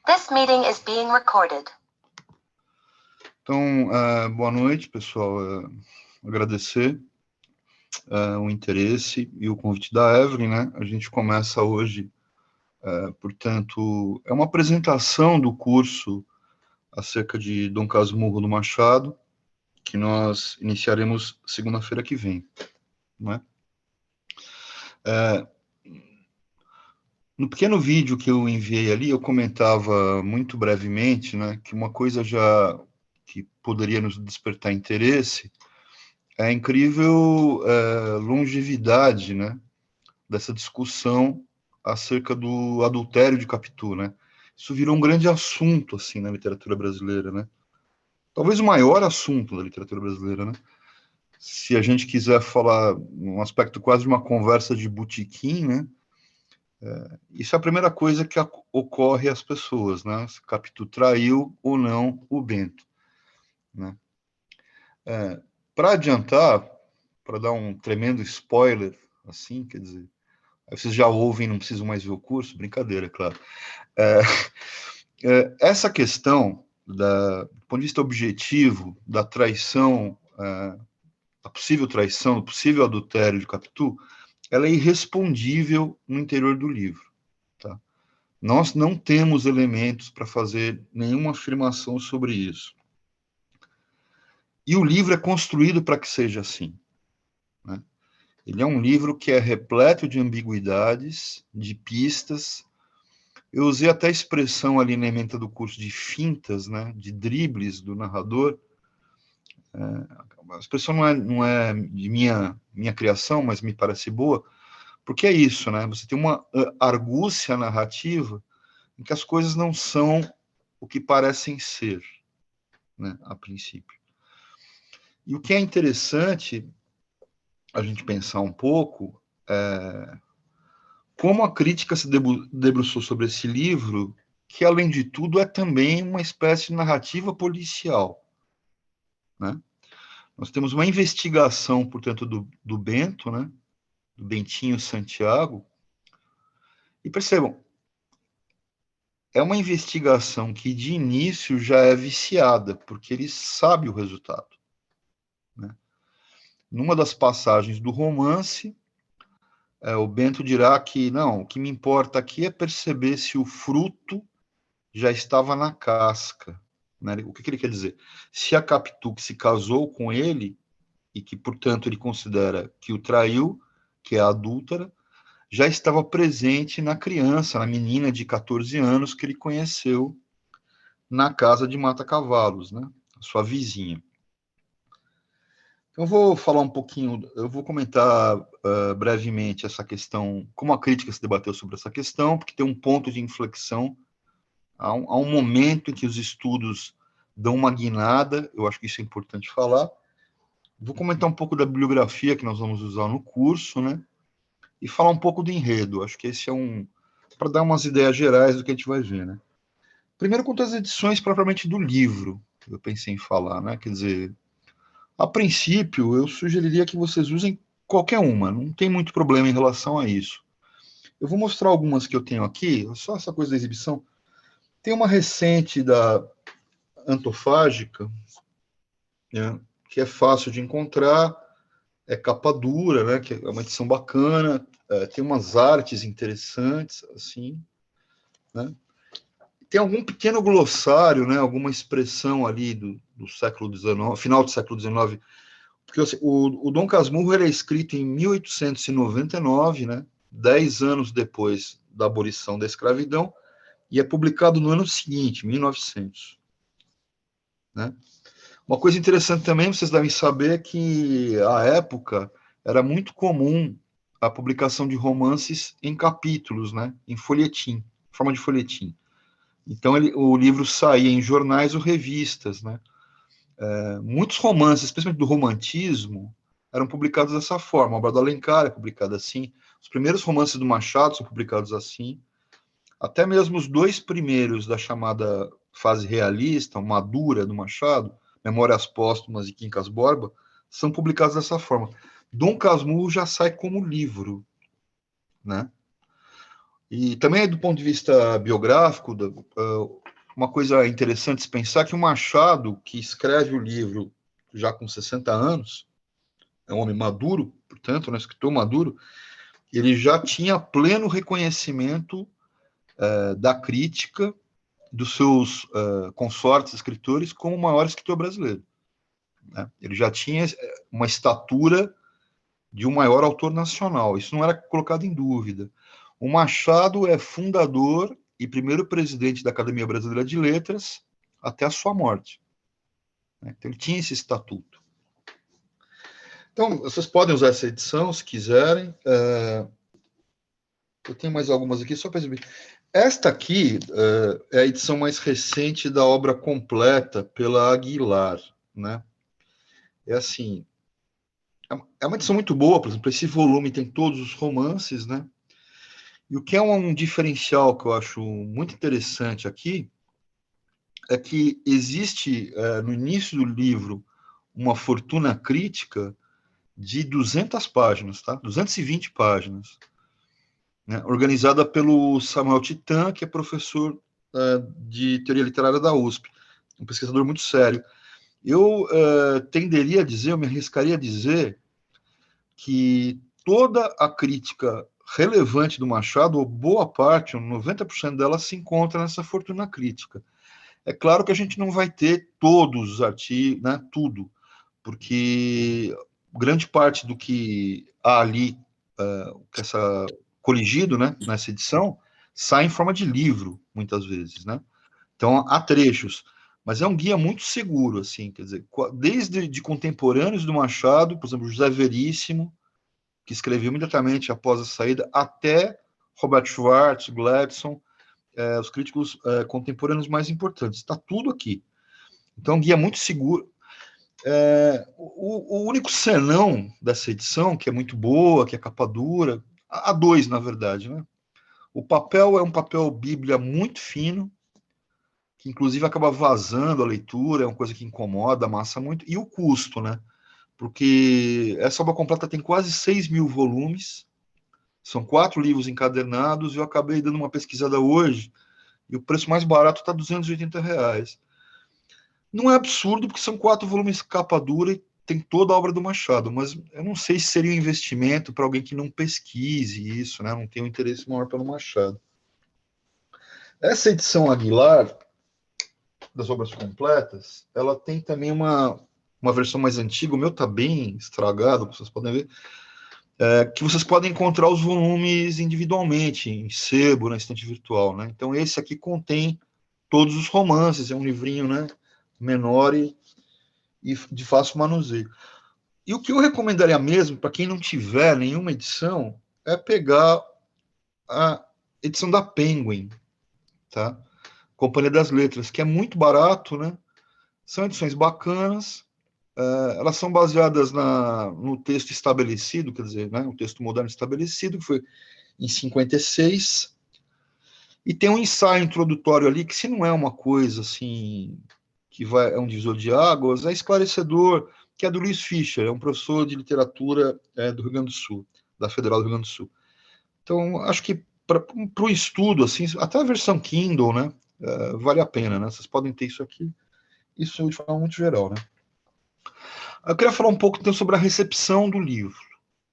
This meeting is being recorded. Então, boa noite, pessoal. Agradecer o interesse e o convite da Evelyn, né? A gente começa hoje, portanto, é uma apresentação do curso acerca de Dom Casmurro do Machado, que nós iniciaremos segunda-feira que vem, né? No pequeno vídeo que eu enviei ali, eu comentava muito brevemente, né, que uma coisa já que poderia nos despertar interesse é a incrível longevidade, né, dessa discussão acerca do adultério de Capitu, né? Isso virou um grande assunto, assim, na literatura brasileira, né? Talvez o maior assunto da literatura brasileira, né? Se a gente quiser falar um aspecto quase de uma conversa de botequim, né? Isso é a primeira coisa que ocorre às pessoas, né? Se Capitu traiu ou não o Bento, né? Para adiantar, para dar um tremendo spoiler, assim, quer dizer, aí vocês já ouvem, não precisam mais ver o curso, brincadeira, claro. Essa questão, do ponto de vista objetivo, da traição, da possível traição, do possível adultério de Capitu, ela é irrespondível no interior do livro, tá? Nós não temos elementos para fazer nenhuma afirmação sobre isso. E o livro é construído para que seja assim, né? Ele é um livro que é repleto de ambiguidades, de pistas. Eu usei até a expressão ali na ementa do curso de fintas, né, de dribles do narrador. A expressão não é de minha criação, mas me parece boa, porque é isso, né? Você tem uma argúcia narrativa em que as coisas não são o que parecem ser, né, a princípio. E o que é interessante a gente pensar um pouco é como a crítica se debruçou sobre esse livro, que, além de tudo, é também uma espécie de narrativa policial, né? Nós temos uma investigação, portanto, do Bento, né? Do Bentinho Santiago. E percebam, é uma investigação que, de início, já é viciada, porque ele sabe o resultado, né? Numa das passagens do romance, o Bento dirá que, não, o que me importa aqui é perceber se o fruto já estava na casca, né? O que ele quer dizer? Se a Capitu que se casou com ele, e que, portanto, ele considera que o traiu, que é a adúltera, já estava presente na criança, na menina de 14 anos que ele conheceu na casa de Mata Cavalos, né? A sua vizinha. Então, eu vou falar um pouquinho, eu vou comentar brevemente essa questão, como a crítica se debateu sobre essa questão, porque tem um ponto de inflexão, há um momento em que os estudos dão uma guinada, eu acho que isso é importante falar. Vou comentar um pouco da bibliografia que nós vamos usar no curso, né? E falar um pouco do enredo. Acho que esse é para dar umas ideias gerais do que a gente vai ver, né? Primeiro, quanto às edições propriamente do livro, eu pensei em falar, né? Quer dizer, a princípio, eu sugeriria que vocês usem qualquer uma, não tem muito problema em relação a isso. Eu vou mostrar algumas que eu tenho aqui, só essa coisa da exibição. Tem uma recente da Antofágica, né, que é fácil de encontrar, é capa dura, né, que é uma edição bacana, tem umas artes interessantes, assim, né? Tem algum pequeno glossário, né, alguma expressão ali do século XIX, final do século XIX, porque assim, o Dom Casmurro ele é escrito em 1899, né, 10 anos depois da abolição da escravidão, e é publicado no ano seguinte, 1900. Né? Uma coisa interessante também, vocês devem saber que, à época, era muito comum a publicação de romances em capítulos, né? Em folhetim, em forma de folhetim. Então, o livro saía em jornais ou revistas, né? Muitos romances, especialmente do romantismo, eram publicados dessa forma. A obra do Alencar é publicada assim. Os primeiros romances do Machado são publicados assim. Até mesmo os dois primeiros da chamada fase realista, madura do Machado, Memórias Póstumas e Quincas Borba, são publicados dessa forma. Dom Casmurro já sai como livro, né? E também, do ponto de vista biográfico, uma coisa interessante de se pensar que o Machado, que escreve o livro já com 60 anos, é um homem maduro, portanto, um escritor maduro, ele já tinha pleno reconhecimento da crítica dos seus consortes escritores como o maior escritor brasileiro. Né? Ele já tinha uma estatura de um maior autor nacional. Isso não era colocado em dúvida. O Machado é fundador e primeiro presidente da Academia Brasileira de Letras até a sua morte. Então, ele tinha esse estatuto. Então, vocês podem usar essa edição, se quiserem. Eu tenho mais algumas aqui, só para exibir. Esta aqui é a edição mais recente da obra completa pela Aguilar, né? É assim, é uma edição muito boa, por exemplo, esse volume tem todos os romances, né? E o que é um diferencial que eu acho muito interessante aqui é que existe, no início do livro, uma fortuna crítica de 200 páginas, tá? 220 páginas, né? Organizada pelo Samuel Titã, que é professor de teoria literária da USP, um pesquisador muito sério. Eu tenderia a dizer, eu me arriscaria a dizer que toda a crítica relevante do Machado, ou boa parte, 90% dela, se encontra nessa fortuna crítica. É claro que a gente não vai ter todos os artigos, né, tudo, porque grande parte do que há ali, coligido, né, nessa edição, sai em forma de livro, muitas vezes, né? Então, há trechos, mas é um guia muito seguro, assim, quer dizer, desde de contemporâneos do Machado, por exemplo, José Veríssimo, que escreveu imediatamente após a saída, até Robert Schwartz, Gladson, os críticos contemporâneos mais importantes. Está tudo aqui. Então, é um guia muito seguro. O único senão dessa edição, que é muito boa, que é capa dura, há dois, na verdade, né? O papel é um papel bíblia muito fino, que inclusive acaba vazando a leitura, é uma coisa que incomoda, amassa muito, e o custo, né? Porque essa obra completa tem quase 6.000 volumes, são 4 livros encadernados, e eu acabei dando uma pesquisada hoje, e o preço mais barato está R$ 280. Não é absurdo, porque são 4 volumes capa dura e tem toda a obra do Machado, mas eu não sei se seria um investimento para alguém que não pesquise isso, né? Não tem um interesse maior pelo Machado. Essa edição Aguilar, das obras completas, ela tem também uma versão mais antiga, o meu está bem estragado, vocês podem ver, que vocês podem encontrar os volumes individualmente, em sebo, na estante virtual, né? Então, esse aqui contém todos os romances, é um livrinho, né, menor e de fácil manuseio. E o que eu recomendaria mesmo, para quem não tiver nenhuma edição, é pegar a edição da Penguin, tá? Companhia das Letras, que é muito barato, né? São edições bacanas, elas são baseadas no texto estabelecido, quer dizer, né, o texto moderno estabelecido, que foi em 56, e tem um ensaio introdutório ali, que se não é uma coisa assim, é um divisor de águas, é esclarecedor, que é do Luiz Fischer, é um professor de literatura do Rio Grande do Sul, da Federal do Rio Grande do Sul. Então, acho que para o estudo, assim, até a versão Kindle, né, vale a pena, né? Vocês podem ter isso aqui, isso de forma muito geral, né? Eu queria falar um pouco então sobre a recepção do livro,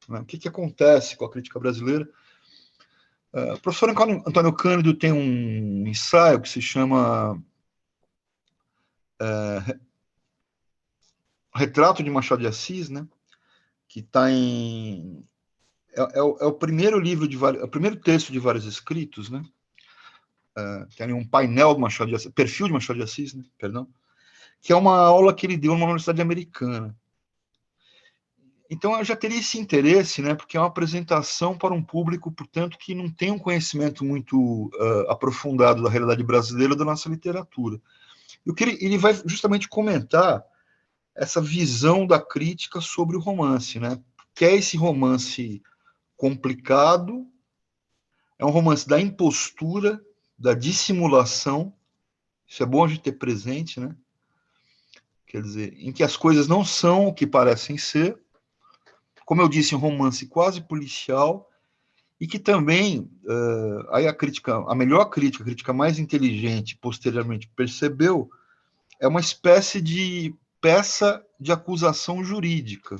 né? O que acontece com a crítica brasileira. O professor Antônio Cândido tem um ensaio que se chama Retrato de Machado de Assis, né? Que está em é o primeiro livro é o primeiro texto de vários escritos, né? Tem um painel do Machado de Assis, perfil de Machado de Assis, né? Perdão, que é uma aula que ele deu numa universidade americana. Então, eu já teria esse interesse, né, porque é uma apresentação para um público, portanto, que não tem um conhecimento muito aprofundado da realidade brasileira da nossa literatura. E o que ele vai justamente comentar essa visão da crítica sobre o romance, né? Que é esse romance complicado, é um romance da impostura, da dissimulação, isso é bom a gente ter presente, né? Quer dizer, em que as coisas não são o que parecem ser. Como eu disse, um romance quase policial, e que também, aí a melhor crítica, a crítica mais inteligente, posteriormente percebeu, é uma espécie de peça de acusação jurídica.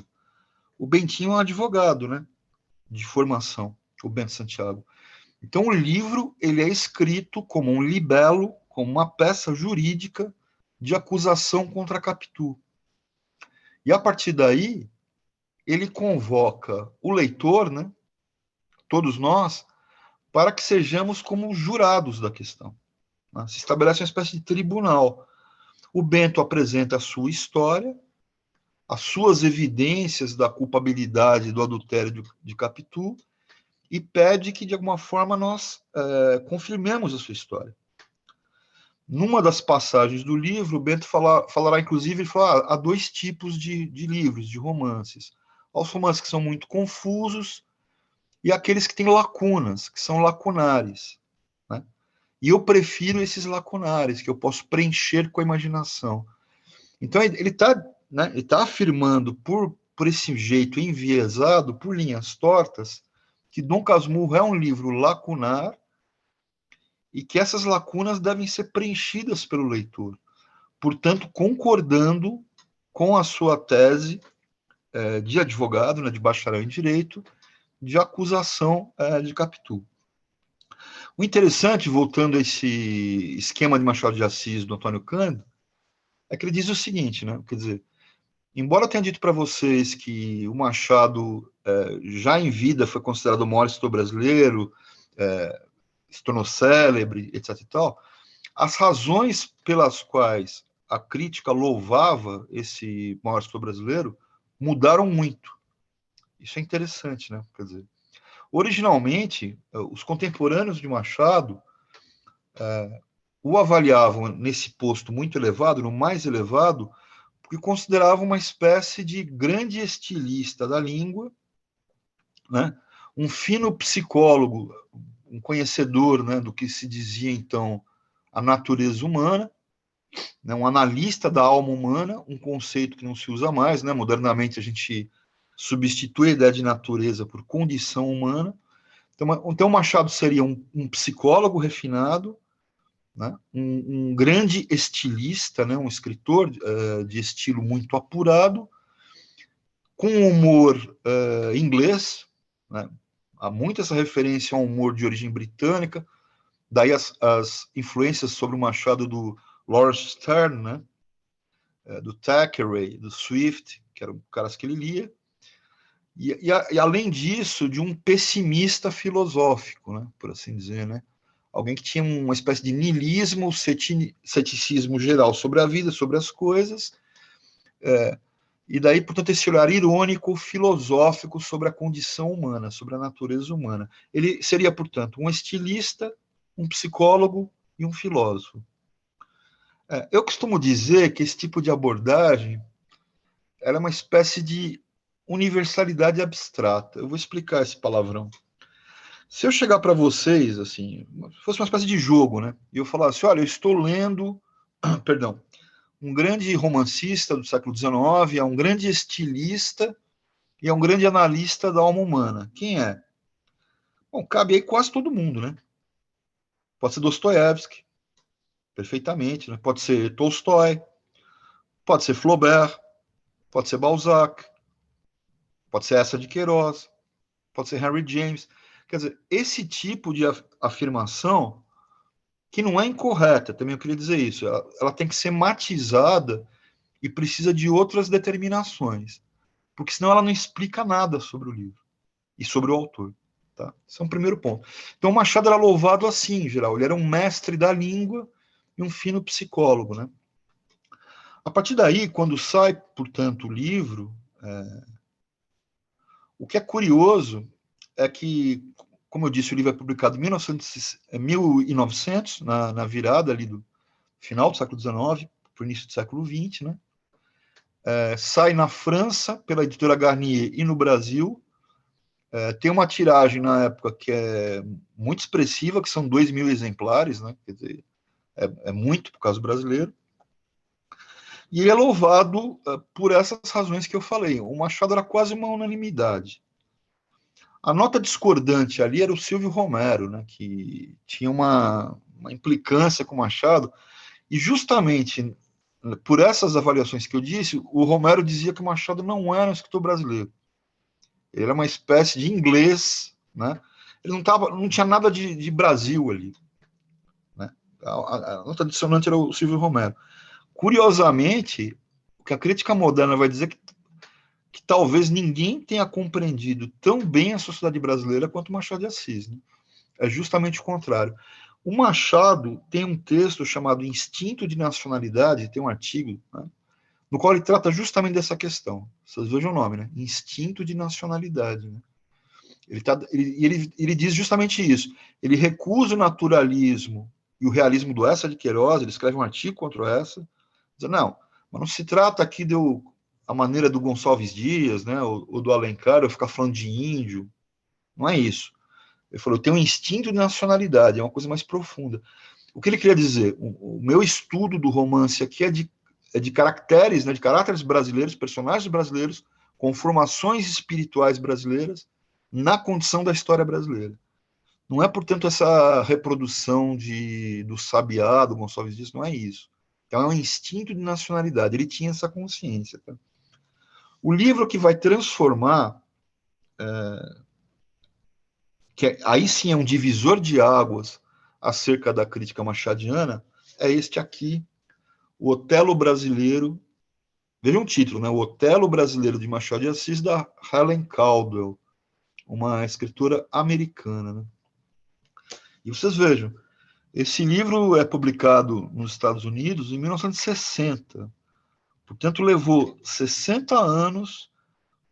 O Bentinho é um advogado, né, de formação, o Bento Santiago. Então, o livro ele é escrito como um libelo, como uma peça jurídica de acusação contra a Capitu. E a partir daí, ele convoca o leitor, né, todos nós, para que sejamos como jurados da questão. Né? Se estabelece uma espécie de tribunal. O Bento apresenta a sua história, as suas evidências da culpabilidade do adultério de Capitu, e pede que, de alguma forma, nós confirmemos a sua história. Numa das passagens do livro, o Bento falará, inclusive, há dois tipos de livros, de romances. Há os romances que são muito confusos e aqueles que têm lacunas, que são lacunares. Né? E eu prefiro esses lacunares, que eu posso preencher com a imaginação. Então, ele está, né, afirmando, por esse jeito enviesado, por linhas tortas, que Dom Casmurro é um livro lacunar e que essas lacunas devem ser preenchidas pelo leitor. Portanto, concordando com a sua tese de advogado, né, de bacharel em direito, de acusação de Capitu. O interessante, voltando a esse esquema de Machado de Assis do Antônio Cândido, é que ele diz o seguinte, né? Quer dizer, embora eu tenha dito para vocês que o Machado, já em vida, foi considerado o maior escritor brasileiro, se tornou célebre, etc. e tal, as razões pelas quais a crítica louvava esse maior escritor brasileiro mudaram muito. Isso é interessante, né? Quer dizer, originalmente, os contemporâneos de Machado o avaliavam nesse posto muito elevado, no mais elevado, porque consideravam uma espécie de grande estilista da língua, né? Um fino psicólogo, um conhecedor, né, do que se dizia então a natureza humana, né, um analista da alma humana, um conceito que não se usa mais, né? Modernamente a gente substitui a ideia de natureza por condição humana. Então Machado seria um psicólogo refinado, né? Um grande estilista, né? Um escritor de estilo muito apurado, com humor inglês, né? Há muito essa referência a um humor de origem britânica, daí as influências sobre o Machado do Lawrence Sterne, né? Do Thackeray, do Swift, que eram caras que ele lia, e além disso, de um pessimista filosófico, né? Por assim dizer, né? Alguém que tinha uma espécie de niilismo, ceticismo geral sobre a vida, sobre as coisas, e daí, portanto, esse olhar irônico, filosófico sobre a condição humana, sobre a natureza humana. Ele seria, portanto, um estilista, um psicólogo e um filósofo. Eu costumo dizer que esse tipo de abordagem ela é uma espécie de universalidade abstrata. Eu vou explicar esse palavrão. Se eu chegar para vocês, assim, fosse uma espécie de jogo, né? E eu falasse, olha, eu estou lendo, perdão, um grande romancista do século XIX, é um grande estilista e é um grande analista da alma humana. Quem é? Bom, cabe aí quase todo mundo, né? Pode ser Dostoiévski, perfeitamente, né? Pode ser Tolstói, pode ser Flaubert, pode ser Balzac, pode ser Eça de Queiroz, pode ser Henry James. Quer dizer, esse tipo de afirmação, que não é incorreta, também eu queria dizer isso, ela tem que ser matizada e precisa de outras determinações, porque senão ela não explica nada sobre o livro e sobre o autor. Tá? Esse é um primeiro ponto. Então, o Machado era louvado assim, em geral. Ele era um mestre da língua e um fino psicólogo. Né? A partir daí, quando sai, portanto, o livro, o que é curioso é que, como eu disse, o livro é publicado em 1900 na virada ali do final do século XIX para o início do século XX, né? Sai na França pela editora Garnier e no Brasil. Tem uma tiragem na época que é muito expressiva, que são 2.000 exemplares, né? Quer dizer, é muito para o caso brasileiro. E ele é louvado por essas razões que eu falei. O Machado era quase uma unanimidade. A nota discordante ali era o Silvio Romero, né, que tinha uma implicância com o Machado, e justamente por essas avaliações que eu disse, o Romero dizia que o Machado não era um escritor brasileiro. Ele era uma espécie de inglês, né? Ele não tinha nada de Brasil ali. Né? A nota dissonante era o Silvio Romero. Curiosamente, o que a crítica moderna vai dizer que talvez ninguém tenha compreendido tão bem a sociedade brasileira quanto Machado de Assis. Né? É justamente o contrário. O Machado tem um texto chamado Instinto de Nacionalidade, tem um artigo, né, no qual ele trata justamente dessa questão. Vocês vejam o nome, né? Instinto de Nacionalidade. Né? Ele diz justamente isso. Ele recusa o naturalismo e o realismo do Eça de Queiroz, ele escreve um artigo contra o Eça, dizendo, não, mas não se trata aqui de a maneira do Gonçalves Dias, né, ou do Alencar, eu ficar falando de índio. Não é isso. Ele falou, tem um instinto de nacionalidade, é uma coisa mais profunda. O que ele queria dizer? O meu estudo do romance aqui é de caracteres, né, de caráteres brasileiros, personagens brasileiros, com formações espirituais brasileiras, na condição da história brasileira. Não é, portanto, essa reprodução do Sabiá, do Gonçalves Dias, não é isso. Então, é um instinto de nacionalidade. Ele tinha essa consciência. Tá? O livro que vai transformar, aí sim é um divisor de águas acerca da crítica machadiana, é este aqui, O Otelo Brasileiro. Vejam o título, né? O Otelo Brasileiro de Machado de Assis, da Helen Caldwell, uma escritora americana. Né? E vocês vejam, esse livro é publicado nos Estados Unidos em 1960. Portanto, levou 60 anos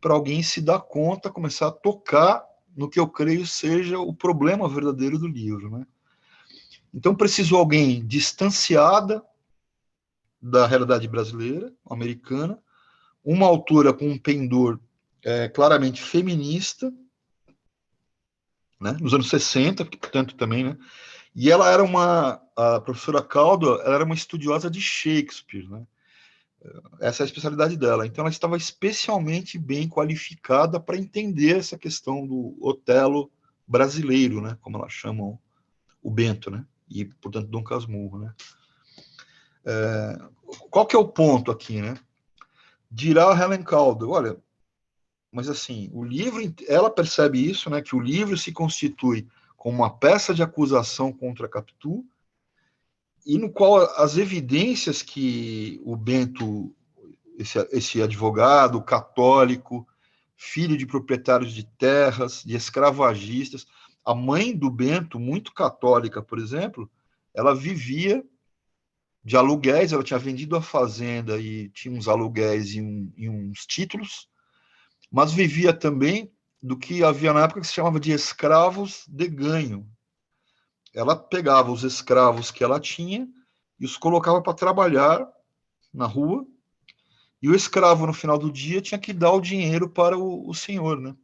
para alguém se dar conta, começar a tocar no que eu creio seja o problema verdadeiro do livro. Né? Então, precisou alguém distanciada da realidade brasileira, americana, uma autora com um pendor claramente feminista, né, nos anos 60, portanto, também, né, e ela era a professora Caldwell, ela era uma estudiosa de Shakespeare, né, essa é a especialidade dela, então ela estava especialmente bem qualificada para entender essa questão do Otelo brasileiro, né, como elas chamam o Bento, né, e, portanto, Dom Casmurro, né. Qual que é o ponto aqui, né? Dirá Helen Caldwell, olha, mas assim, o livro, ela percebe isso, né, que o livro se constitui como uma peça de acusação contra Capitu, e no qual as evidências que o Bento, esse advogado católico, filho de proprietários de terras, de escravagistas, a mãe do Bento, muito católica, por exemplo, ela vivia de aluguéis, ela tinha vendido a fazenda e tinha uns aluguéis e uns títulos, mas vivia também do que havia na época que se chamava de escravos de ganho. Ela pegava os escravos que ela tinha e os colocava para trabalhar na rua, e o escravo, no final do dia, tinha que dar o dinheiro para o senhor, né?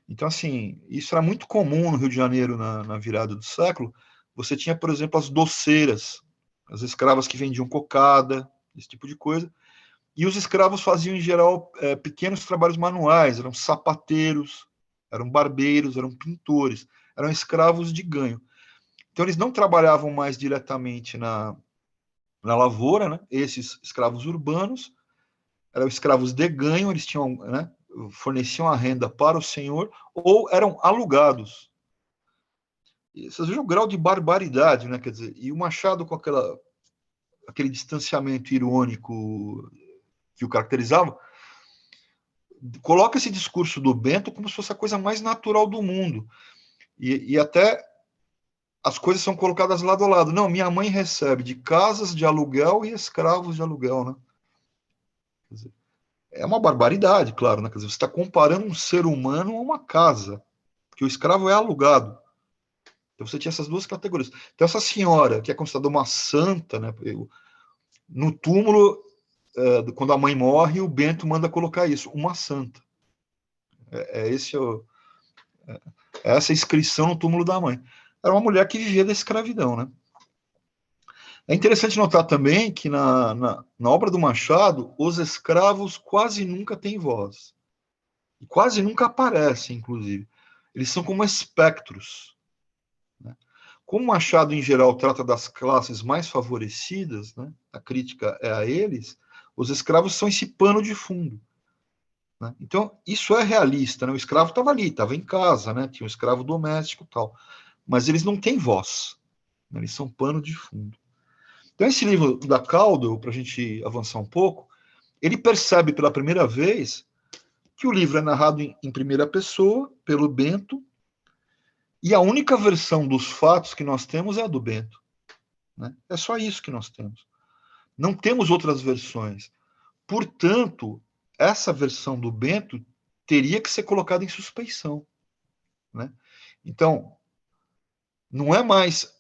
Então, assim, isso era muito comum no Rio de Janeiro na virada do século. Você tinha, por exemplo, as doceiras, as escravas que vendiam cocada, esse tipo de coisa. E os escravos faziam, em geral, pequenos trabalhos manuais, eram sapateiros, eram barbeiros, eram pintores, eram escravos de ganho. Então, eles não trabalhavam mais diretamente na lavoura, né? Esses escravos urbanos eram escravos de ganho, eles tinham, né, forneciam a renda para o senhor, ou eram alugados. E vocês vejam o grau de barbaridade, né? Quer dizer, e o Machado, com aquele distanciamento irônico que o caracterizava, coloca esse discurso do Bento como se fosse a coisa mais natural do mundo. E até as coisas são colocadas lado a lado. Não, minha mãe recebe de casas de aluguel e escravos de aluguel, né? Quer dizer, é uma barbaridade, claro, né? Quer dizer, você está comparando um ser humano a uma casa, porque o escravo é alugado. Então você tinha essas duas categorias. Então essa senhora, que é considerada uma santa, né? No túmulo, quando a mãe morre, o Bento manda colocar isso, uma santa. Essa inscrição no túmulo da mãe. Era uma mulher que vivia da escravidão, né? É interessante notar também que na obra do Machado, os escravos quase nunca têm voz. E quase nunca aparecem, inclusive. eles são como espectros, né? Como Machado, em geral, trata das classes mais favorecidas, né? A crítica é a eles, os escravos são esse pano de fundo, né? Então, isso é realista, né? O escravo estava ali, estava em casa, né? Tinha um escravo doméstico e tal, mas eles não têm voz, né? Eles são pano de fundo. Então, esse livro da Caldwell, para a gente avançar um pouco, ele percebe pela primeira vez que o livro é narrado em primeira pessoa, pelo Bento, e a única versão dos fatos que nós temos é a do Bento, né? É só isso que nós temos. Não temos outras versões. Portanto, essa versão do Bento teria que ser colocada em suspeição, né? Então, não é mais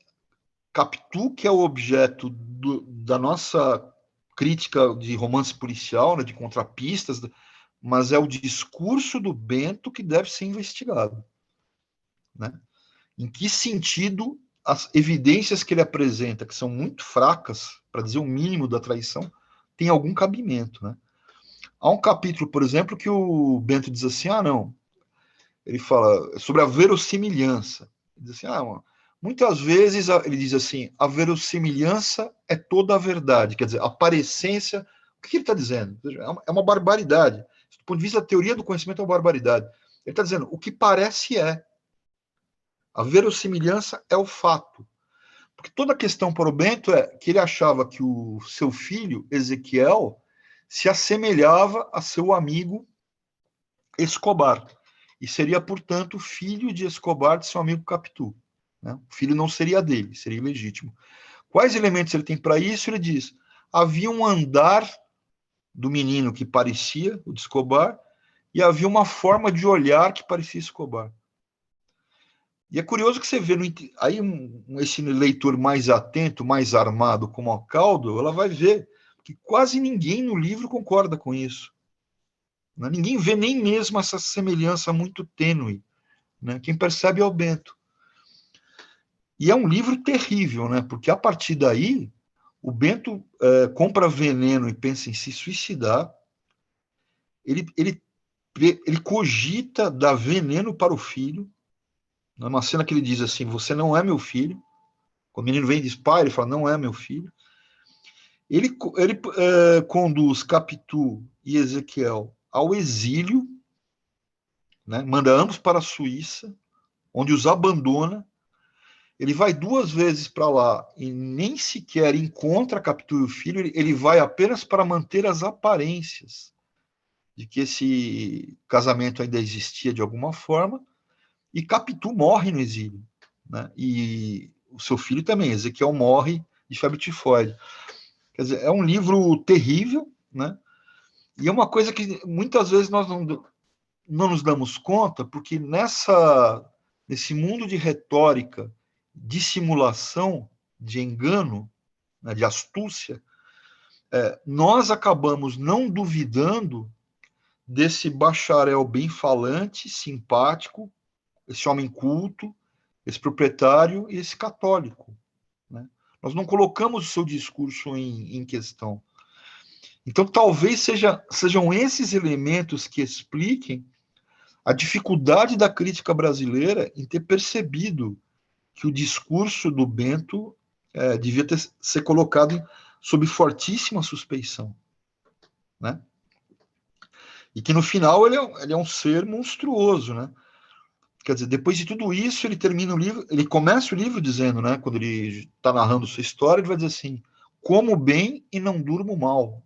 Capitu que é o objeto da nossa crítica de romance policial, né, de contrapistas, mas é o discurso do Bento que deve ser investigado, né? Em que sentido as evidências que ele apresenta, que são muito fracas, para dizer o mínimo da traição, tem algum cabimento, né? Há um capítulo, por exemplo, que o Bento diz assim, não, ele fala sobre a verossimilhança. Ele diz assim, muitas vezes, ele diz assim, a verossimilhança é toda a verdade, quer dizer, a parecência, o que ele está dizendo? É uma barbaridade. Do ponto de vista da teoria do conhecimento, é uma barbaridade. Ele está dizendo, o que parece é. A verossimilhança é o fato. Porque toda a questão para o Bento é que ele achava que o seu filho, Ezequiel, se assemelhava a seu amigo Escobar. E seria, portanto, filho de Escobar de seu amigo Capitu, né? O filho não seria dele, seria ilegítimo. Quais elementos ele tem para isso? Ele diz, havia um andar do menino que parecia o de Escobar e havia uma forma de olhar que parecia Escobar. E é curioso que você vê, aí esse leitor mais atento, mais armado como a Caldwell, ela vai ver que quase ninguém no livro concorda com isso. Né? Ninguém vê nem mesmo essa semelhança muito tênue. Né? Quem percebe é o Bento. E é um livro terrível, né? Porque a partir daí, o Bento compra veneno e pensa em se suicidar. Ele cogita dar veneno para o filho. Numa cena que ele diz assim, você não é meu filho. Quando o menino vem e diz, pai, ele fala, não é meu filho. Ele conduz Capitu e Ezequiel ao exílio, né? Manda ambos para a Suíça, onde os abandona. Ele vai 2 vezes para lá e nem sequer encontra Capitu e o filho, ele vai apenas para manter as aparências de que esse casamento ainda existia de alguma forma, e Capitu morre no exílio, né? E o seu filho também, Ezequiel, morre de febre tifoide. Quer dizer, é um livro terrível, né? E é uma coisa que muitas vezes nós não nos damos conta, porque nesse mundo de retórica, de simulação, de engano, né, de astúcia, nós acabamos não duvidando desse bacharel bem falante, simpático, esse homem culto, esse proprietário e esse católico, né? Nós não colocamos o seu discurso em questão. Então, talvez sejam esses elementos que expliquem a dificuldade da crítica brasileira em ter percebido que o discurso do Bento devia ser colocado sob fortíssima suspeição, né? E que no final ele é um ser monstruoso, né? Quer dizer, depois de tudo isso, ele termina o livro, ele começa o livro dizendo, né? Quando ele está narrando sua história, ele vai dizer assim: como bem e não durmo mal.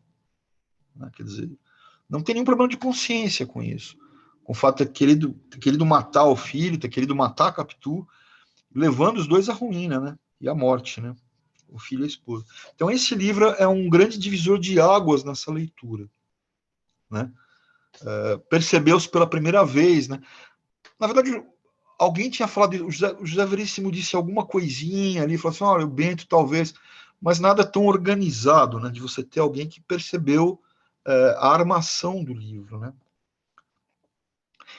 Né? Quer dizer, não tem nenhum problema de consciência com isso. Com o fato de ter querido matar o filho, ter querido matar a Capitu, levando os dois à ruína, né? E à morte, né? O filho e a esposa. Então, esse livro é um grande divisor de águas nessa leitura, né? Percebeu-se pela primeira vez, né? Na verdade, alguém tinha falado, o José Veríssimo disse alguma coisinha ali, falou assim, olha, o Bento talvez, mas nada tão organizado, né? De você ter alguém que percebeu a armação do livro, né?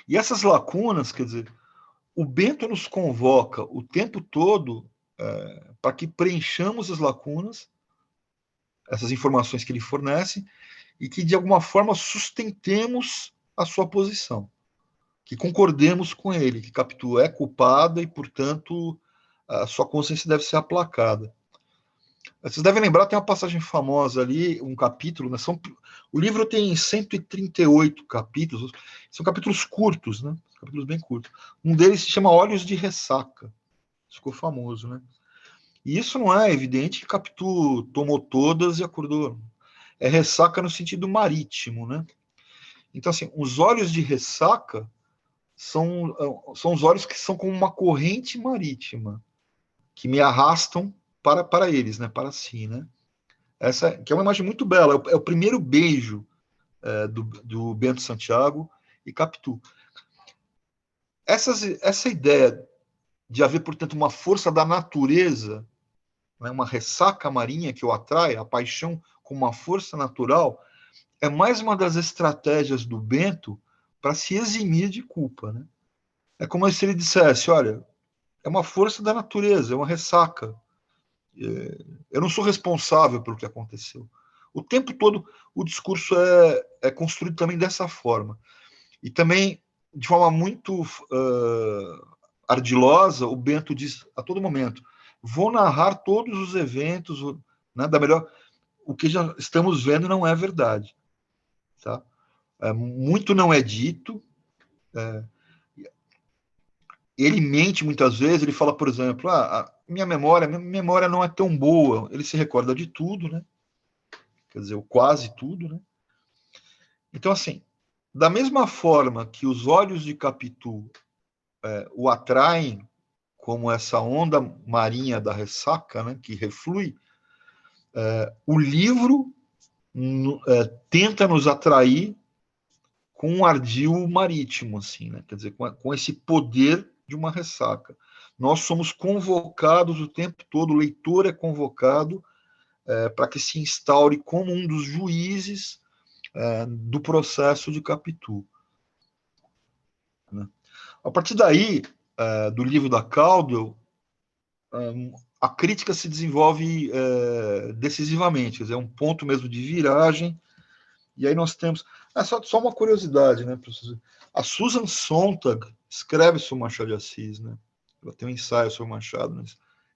E essas lacunas, quer dizer, o Bento nos convoca o tempo todo para que preenchamos as lacunas, essas informações que ele fornece, e que, de alguma forma, sustentemos a sua posição. que concordemos com ele, que Capitu é culpada e, portanto, a sua consciência deve ser aplacada. Vocês devem lembrar, tem uma passagem famosa ali, um capítulo, né? O livro tem 138 capítulos, são capítulos curtos, né? Capítulos bem curtos. Um deles se chama Olhos de Ressaca, ficou famoso, né? E isso não é evidente que Capitu tomou todas e acordou. É ressaca no sentido marítimo, né? Então, assim, os olhos de ressaca são os olhos que são como uma corrente marítima, que me arrastam para eles, né? Para si, né? Essa que é uma imagem muito bela, é o primeiro beijo do Bento Santiago e Capitu. Essa ideia de haver, portanto, uma força da natureza, né, uma ressaca marinha que o atrai, a paixão como uma força natural, é mais uma das estratégias do Bento para se eximir de culpa. Né? É como se ele dissesse, olha, é uma força da natureza, é uma ressaca. Eu não sou responsável pelo que aconteceu. O tempo todo o discurso é construído também dessa forma. E também, de forma muito ardilosa, o Bento diz a todo momento: vou narrar todos os eventos, né, da melhor. O que já estamos vendo não é verdade. Tá? Muito não é dito. Ele mente muitas vezes, ele fala, por exemplo, a minha memória não é tão boa. Ele se recorda de tudo, né? Quer dizer, quase tudo, né? Então, assim, da mesma forma que os olhos de Capitu o atraem como essa onda marinha da ressaca, né, que reflui, o livro tenta nos atrair com um ardil marítimo, assim, né? Quer dizer, com esse poder de uma ressaca. Nós somos convocados o tempo todo, o leitor é convocado para que se instaure como um dos juízes do processo de Capitu. Né? A partir daí, do livro da Caldwell, a crítica se desenvolve decisivamente, quer dizer, é um ponto mesmo de viragem, e aí nós temos... só uma curiosidade, né, a Susan Sontag escreve sobre Machado de Assis, né? Ela tem um ensaio sobre Machado, né,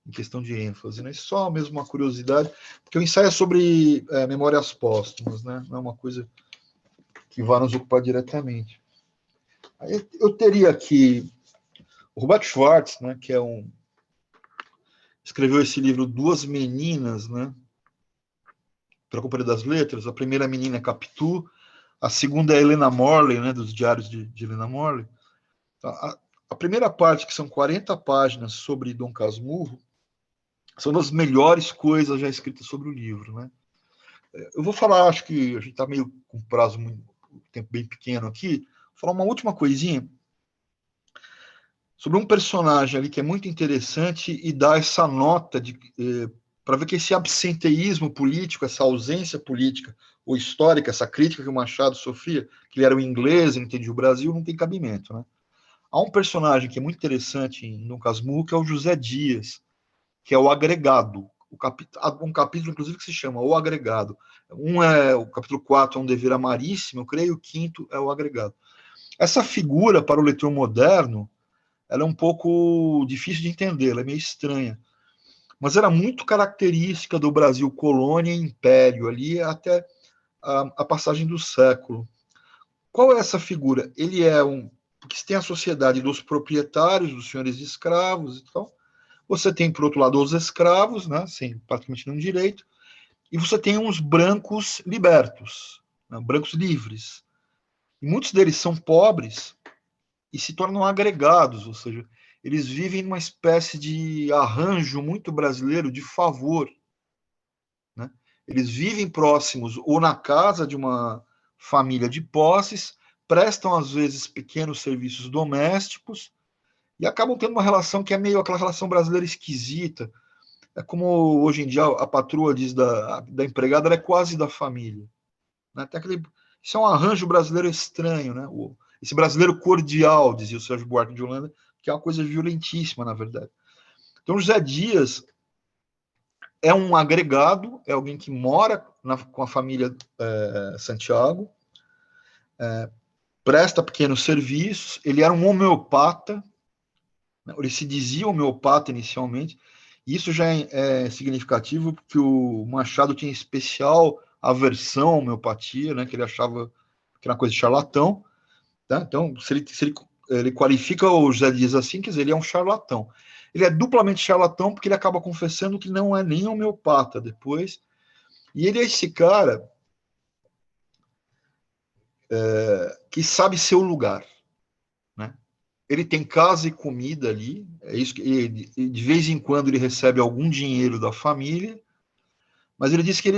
em questão de ênfase, né? Só mesmo uma curiosidade, porque o ensaio é sobre memórias póstumas, né? Não é uma coisa que vá nos ocupar diretamente. Aí eu teria aqui o Robert Schwartz, né, que escreveu esse livro Duas Meninas, né, para a Companhia das Letras. A primeira menina é Capitu, a segunda é Helena Morley, né, dos Diários de Helena Morley. A primeira parte, que são 40 páginas sobre Dom Casmurro, são das melhores coisas já escritas sobre o livro. Né? Eu vou falar, acho que a gente está meio com prazo, tempo bem pequeno aqui, vou falar uma última coisinha sobre um personagem ali que é muito interessante e dá essa nota para ver que esse absenteísmo político, essa ausência política ou histórica, essa crítica que o Machado sofria, que ele era um inglês, não entendia o Brasil, não tem cabimento. Né? Há um personagem que é muito interessante em Dom Casmurro, que é o José Dias, que é o agregado. Um capítulo, inclusive, que se chama O Agregado. O capítulo 4 é um dever amaríssimo, eu creio, o quinto é o agregado. Essa figura, para o leitor moderno, ela é um pouco difícil de entender, ela é meio estranha. Mas era muito característica do Brasil colônia e império, ali até a passagem do século. Qual é essa figura? Ele é porque você tem a sociedade dos proprietários, dos senhores de escravos e tal. Você tem, por outro lado, os escravos, né, sem praticamente nenhum direito, e você tem uns brancos libertos, né, brancos livres. E muitos deles são pobres e se tornam agregados, ou seja, eles vivem numa espécie de arranjo muito brasileiro de favor. Né? Eles vivem próximos ou na casa de uma família de posses, prestam às vezes pequenos serviços domésticos e acabam tendo uma relação que é meio aquela relação brasileira esquisita. É como hoje em dia a patroa diz da empregada, ela é quase da família. Né? Isso é um arranjo brasileiro estranho, né? Esse brasileiro cordial, dizia o Sérgio Buarque de Holanda, que é uma coisa violentíssima, na verdade. Então, José Dias é um agregado, é alguém que mora com a família Santiago, presta pequenos serviços, ele era um homeopata, né? Ele se dizia homeopata inicialmente, e isso já é significativo, porque o Machado tinha especial aversão à homeopatia, né? Que ele achava que era uma coisa de charlatão, tá? Então, ele qualifica o José Dias assim, quer dizer, ele é um charlatão. Ele é duplamente charlatão porque ele acaba confessando que não é nem homeopata depois, e ele é esse cara que sabe seu lugar, né? Ele tem casa e comida ali, é isso que de vez em quando ele recebe algum dinheiro da família, mas ele diz que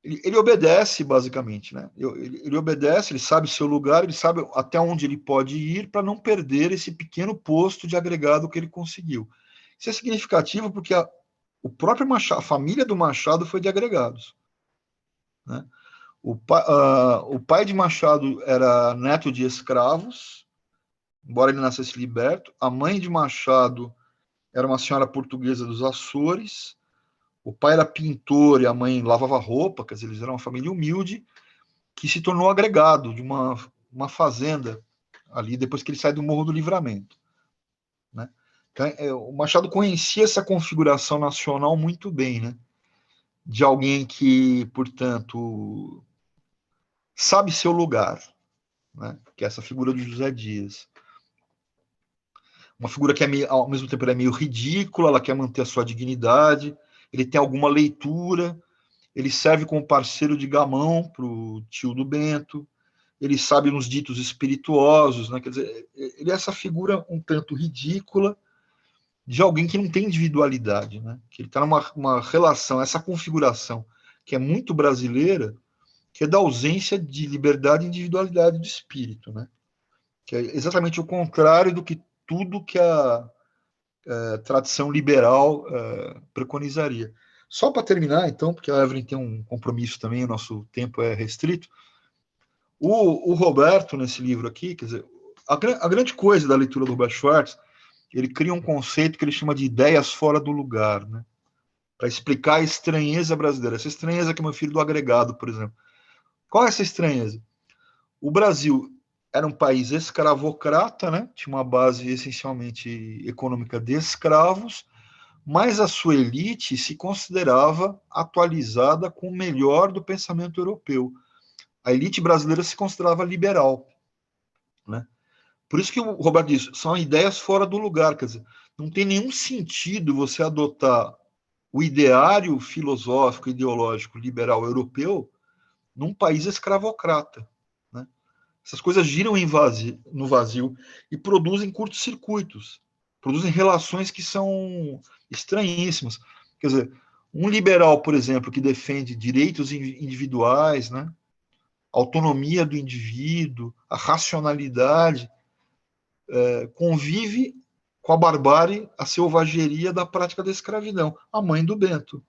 ele obedece basicamente, né? Ele obedece, ele sabe seu lugar, ele sabe até onde ele pode ir para não perder esse pequeno posto de agregado que ele conseguiu. Isso é significativo porque o próprio Machado, a família do Machado foi de agregados, né? O pai de Machado era neto de escravos, embora ele nascesse liberto. A mãe de Machado era uma senhora portuguesa dos Açores. O pai era pintor e a mãe lavava roupa, quer dizer, eles eram uma família humilde que se tornou agregado de uma fazenda ali depois que ele sai do Morro do Livramento, né? Então, o Machado conhecia essa configuração nacional muito bem, né? De alguém que, portanto, sabe seu lugar, né? Que é essa figura do José Dias. Uma figura que ao mesmo tempo é meio ridícula, ela quer manter a sua dignidade, ele tem alguma leitura, ele serve como parceiro de gamão para o tio do Bento, ele sabe nos ditos espirituosos, né? Quer dizer, ele é essa figura um tanto ridícula de alguém que não tem individualidade, né? Que ele está numa relação, essa configuração que é muito brasileira, que é da ausência de liberdade e individualidade de espírito, né? Que é exatamente o contrário do que tudo que a tradição liberal preconizaria. Só para terminar, então, porque a Evelyn tem um compromisso também, o nosso tempo é restrito. O Roberto, nesse livro aqui, quer dizer, a grande coisa da leitura do Robert Schwartz, ele cria um conceito que ele chama de ideias fora do lugar, né? Para explicar a estranheza brasileira. Essa estranheza que é meu filho do agregado, por exemplo. Qual é essa estranheza? O Brasil era um país escravocrata, né? Tinha uma base essencialmente econômica de escravos, mas a sua elite se considerava atualizada com o melhor do pensamento europeu. A elite brasileira se considerava liberal, né? Por isso que o Roberto disse, são ideias fora do lugar, quer dizer, não tem nenhum sentido você adotar o ideário filosófico, ideológico, liberal europeu num país escravocrata, né? Essas coisas giram no vazio e produzem curtos-circuitos, produzem relações que são estranhíssimas. Quer dizer, um liberal, por exemplo, que defende direitos individuais, né? Autonomia do indivíduo, a racionalidade, convive com a barbárie, a selvageria da prática da escravidão. A mãe do Bento,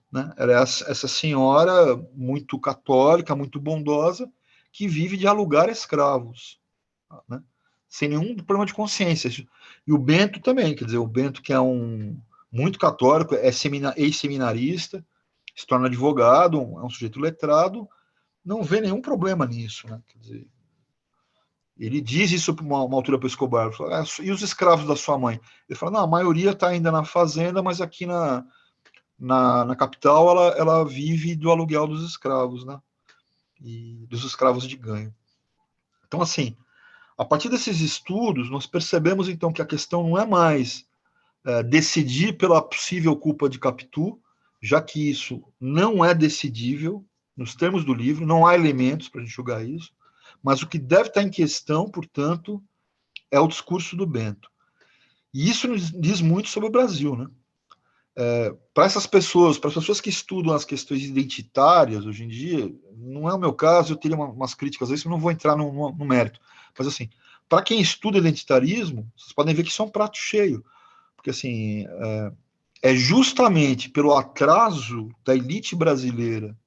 né? Era essa senhora muito católica, muito bondosa, que vive de alugar escravos, né? Sem nenhum problema de consciência. E o Bento também, quer dizer, o Bento que é muito católico, é ex-seminarista, se torna advogado, é um sujeito letrado, não vê nenhum problema nisso, né? Quer dizer, ele diz isso para uma altura para o Escobar, fala, e os escravos da sua mãe? Ele fala, não, a maioria está ainda na fazenda, mas aqui na capital ela vive do aluguel dos escravos, né? E dos escravos de ganho. Então, assim, a partir desses estudos, nós percebemos, então, que a questão não é mais decidir pela possível culpa de Capitu, já que isso não é decidível nos termos do livro, não há elementos para a gente julgar isso, mas o que deve estar em questão, portanto, é o discurso do Bento. E isso nos diz muito sobre o Brasil, né? Para essas pessoas, para as pessoas que estudam as questões identitárias hoje em dia, não é o meu caso, eu teria umas críticas a isso, eu não vou entrar no mérito. Mas, assim, para quem estuda identitarismo, vocês podem ver que isso é um prato cheio. Porque, assim, é justamente pelo atraso da elite brasileira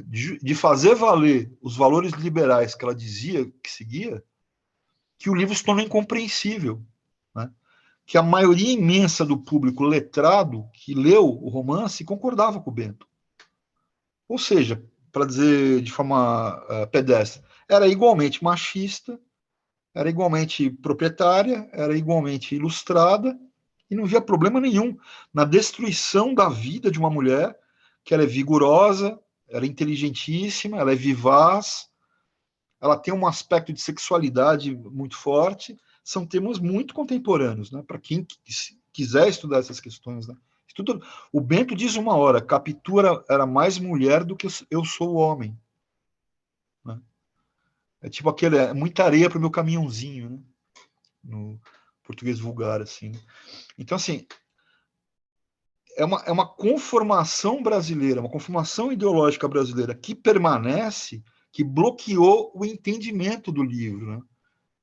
de fazer valer os valores liberais que ela dizia que seguia, que o livro se tornou incompreensível, né? Que a maioria imensa do público letrado que leu o romance concordava com o Bento. Ou seja, para dizer de forma pedestre, era igualmente machista, era igualmente proprietária, era igualmente ilustrada, e não havia problema nenhum na destruição da vida de uma mulher, que ela é vigorosa, ela é inteligentíssima, ela é vivaz, ela tem um aspecto de sexualidade muito forte. São temas muito contemporâneos, né? Para quem quiser estudar essas questões, né? Estuda... O Bento diz uma hora, Capitu era mais mulher do que eu sou homem. Né? É tipo aquele, muita areia para o meu caminhãozinho, né? No português vulgar, assim. Então, assim, é uma conformação brasileira, uma conformação ideológica brasileira que permanece, que bloqueou o entendimento do livro, né?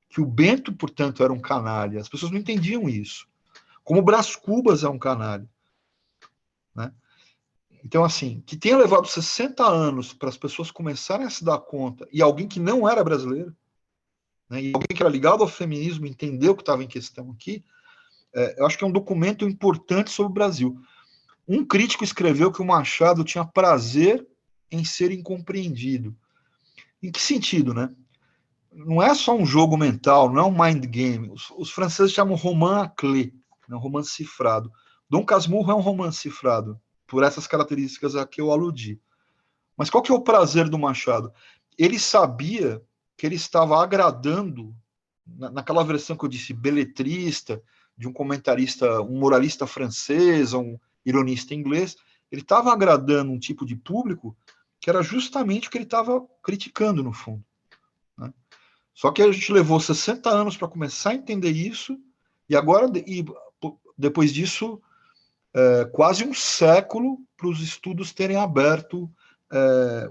Que o Bento, portanto, era um canalha. As pessoas não entendiam isso. Como o Brás Cubas é um canalha. Né? Então, assim, que tenha levado 60 anos para as pessoas começarem a se dar conta, e alguém que não era brasileiro, né, e alguém que era ligado ao feminismo, entendeu o que estava em questão aqui, eu acho que é um documento importante sobre o Brasil. Um crítico escreveu que o Machado tinha prazer em ser incompreendido. Em que sentido, né? Não é só um jogo mental, não é um mind game. Os franceses chamam roman à clé, né, um romance cifrado. Dom Casmurro é um romance cifrado, por essas características a que eu aludi. Mas qual que é o prazer do Machado? Ele sabia que ele estava agradando, naquela versão que eu disse, beletrista, de um comentarista, um moralista francês, um ironista inglês, ele estava agradando um tipo de público que era justamente o que ele estava criticando, no fundo. Né? Só que a gente levou 60 anos para começar a entender isso, e agora, depois disso, quase um século para os estudos terem aberto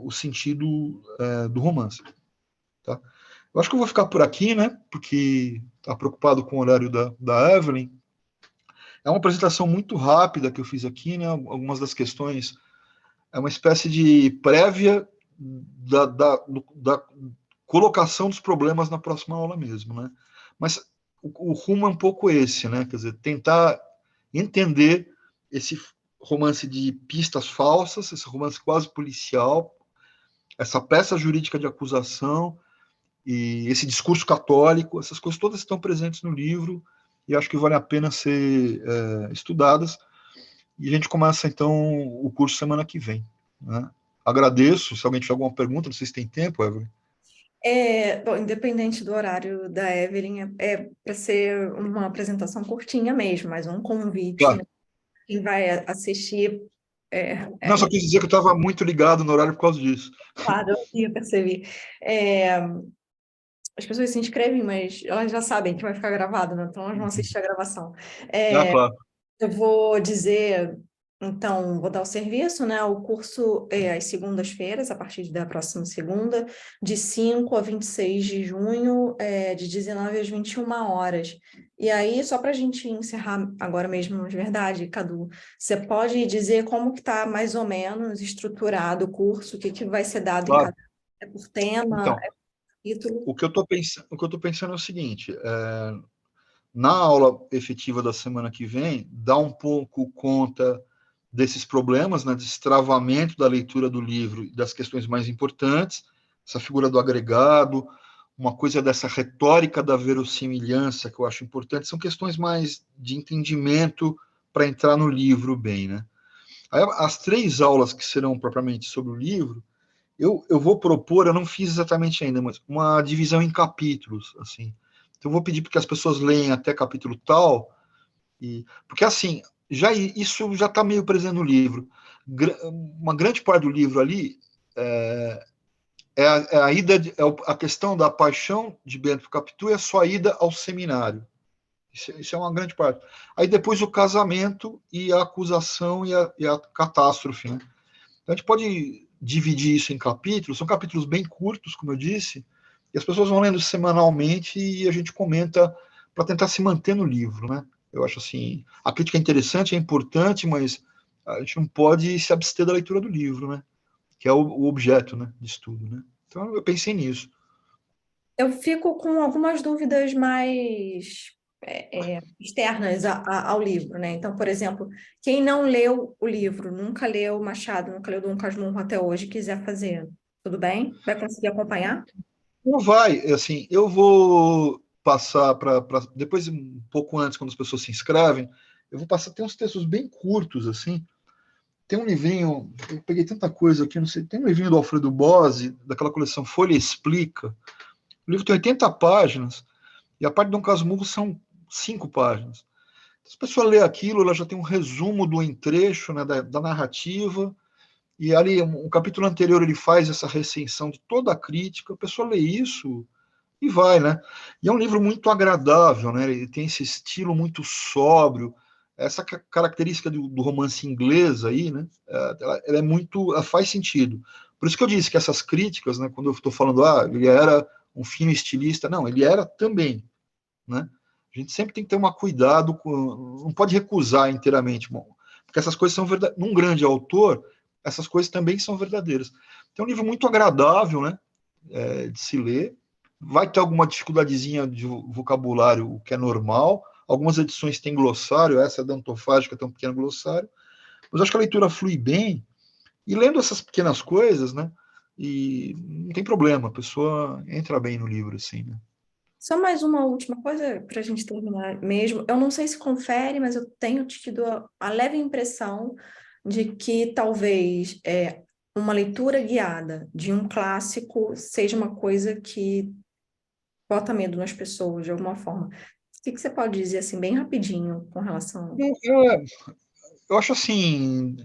o sentido do romance. Tá? Eu acho que eu vou ficar por aqui, né? Porque está preocupado com o horário da Evelyn. É uma apresentação muito rápida que eu fiz aqui, né? Algumas das questões. É uma espécie de prévia da colocação dos problemas na próxima aula mesmo, né? Mas o rumo é um pouco esse, né? Quer dizer, tentar entender esse romance de pistas falsas, esse romance quase policial, essa peça jurídica de acusação e esse discurso católico, essas coisas todas estão presentes no livro e acho que vale a pena ser estudadas. E a gente começa, então, o curso semana que vem. Né? Agradeço. Se alguém tiver alguma pergunta, não sei se tem tempo, Evelyn. Bom, independente do horário da Evelyn, é para ser uma apresentação curtinha mesmo, mas um convite, Claro. né? Quem vai assistir. Não, só quis dizer que eu estava muito ligado no horário por causa disso. Claro, eu ia perceber. As pessoas se inscrevem, mas elas já sabem que vai ficar gravado, né? Então elas vão assistir a gravação. Claro. Eu vou dizer, então, vou dar o serviço, né? O curso é às segundas-feiras, a partir da próxima segunda, de 5 a 26 de junho, de 19 às 21 horas. E aí, só para a gente encerrar agora mesmo de verdade, Cadu, você pode dizer como que está mais ou menos estruturado o curso, o que, que vai ser dado em Claro. cada... É por tema, Então, é por título? o que eu estou pensando é o seguinte: na aula efetiva da semana que vem, dá um pouco conta desses problemas, né, desse travamento da leitura do livro e das questões mais importantes, essa figura do agregado, uma coisa dessa retórica da verossimilhança que eu acho importante, são questões mais de entendimento para entrar no livro bem, né? Aí, as 3 aulas que serão propriamente sobre o livro, eu vou propor, eu não fiz exatamente ainda, mas uma divisão em capítulos, assim. Então, eu vou pedir para que as pessoas leiam até capítulo tal, porque, assim, isso já está meio presente no livro. Uma grande parte do livro ali a ida, a questão da paixão de Bento Capitu e a sua ida ao seminário. Isso é uma grande parte. Aí depois o casamento e a acusação e a catástrofe. Né? Então a gente pode dividir isso em capítulos, são capítulos bem curtos, como eu disse, e as pessoas vão lendo semanalmente e a gente comenta para tentar se manter no livro, né? Eu acho assim, a crítica é interessante, é importante, mas a gente não pode se abster da leitura do livro, né? Que é o objeto, né, de estudo, né? Então eu pensei nisso. Eu fico com algumas dúvidas mais externas ao livro, né? Então, por exemplo, quem não leu o livro, nunca leu Machado, nunca leu Dom Casmurro até hoje, quiser fazer, tudo bem? Vai conseguir acompanhar? Não vai, assim, eu vou passar para depois, um pouco antes, quando as pessoas se inscrevem, eu vou passar, tem uns textos bem curtos, assim, tem um livrinho, eu peguei tanta coisa aqui, não sei, tem um livrinho do Alfredo Bozzi, daquela coleção Folha Explica, o livro tem 80 páginas, e a parte de Dom Casmurro são 5 páginas. Se a pessoa lê aquilo, ela já tem um resumo do entrecho, né, da narrativa, e ali, um capítulo anterior, ele faz essa recensão de toda a crítica, a pessoa lê isso e vai, né? E é um livro muito agradável, né? Ele tem esse estilo muito sóbrio, essa característica do romance inglês aí, né? Ela é muito, ela faz sentido. Por isso que eu disse que essas críticas, né? Quando eu estou falando, ele era um fino estilista, não, ele era também, né? A gente sempre tem que ter um cuidado, não pode recusar inteiramente, porque essas coisas são verdadeiras. Num grande autor, essas coisas também são verdadeiras. Então, é um livro muito agradável, né? De se ler. Vai ter alguma dificuldadezinha de vocabulário, o que é normal. Algumas edições têm glossário, essa da Antofágica tem um pequeno glossário. Mas acho que a leitura flui bem. E lendo essas pequenas coisas, né? E não tem problema, a pessoa entra bem no livro, assim, né? Só mais uma última coisa para a gente terminar mesmo. Eu não sei se confere, mas eu tenho tido a leve impressão de que talvez uma leitura guiada de um clássico seja uma coisa que bota medo nas pessoas de alguma forma. O que você pode dizer assim, bem rapidinho, com relação. Eu acho assim,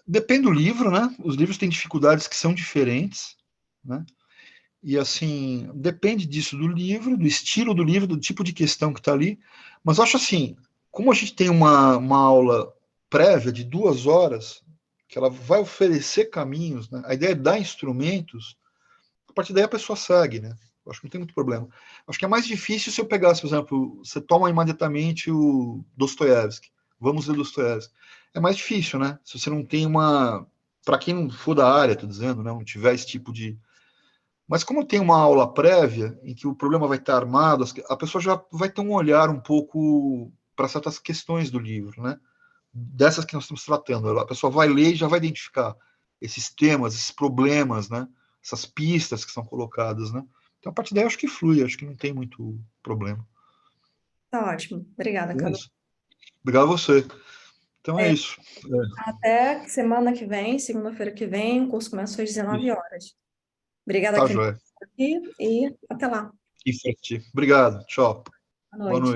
depende do livro, né? Os livros têm dificuldades que são diferentes, né? E assim, depende disso do livro, do estilo do livro, do tipo de questão que está ali. Mas eu acho assim, como a gente tem uma aula prévia de 2 horas, que ela vai oferecer caminhos, né? A ideia é dar instrumentos, a partir daí a pessoa segue, né? Eu acho que não tem muito problema. Acho que é mais difícil se eu pegasse, por exemplo, você toma imediatamente o Dostoiévski. Vamos ler Dostoiévski. É mais difícil, né? Se você não tem uma. Para quem não for da área, estou dizendo, né? Não tiver esse tipo de. Mas como tem uma aula prévia, em que o problema vai estar armado, a pessoa já vai ter um olhar um pouco para certas questões do livro, né? Dessas que nós estamos tratando. A pessoa vai ler e já vai identificar esses temas, esses problemas, né? Essas pistas que são colocadas, né? Então, a partir daí, eu acho que flui, acho que não tem muito problema. Tá ótimo. Obrigada, É Cadu. isso. Obrigado a você. Então, é É, isso. até semana que vem, segunda-feira que vem, o curso começa às 19 horas. Obrigada Tá, aqui joia. e até lá. E obrigado. Tchau. Boa Boa noite. noite.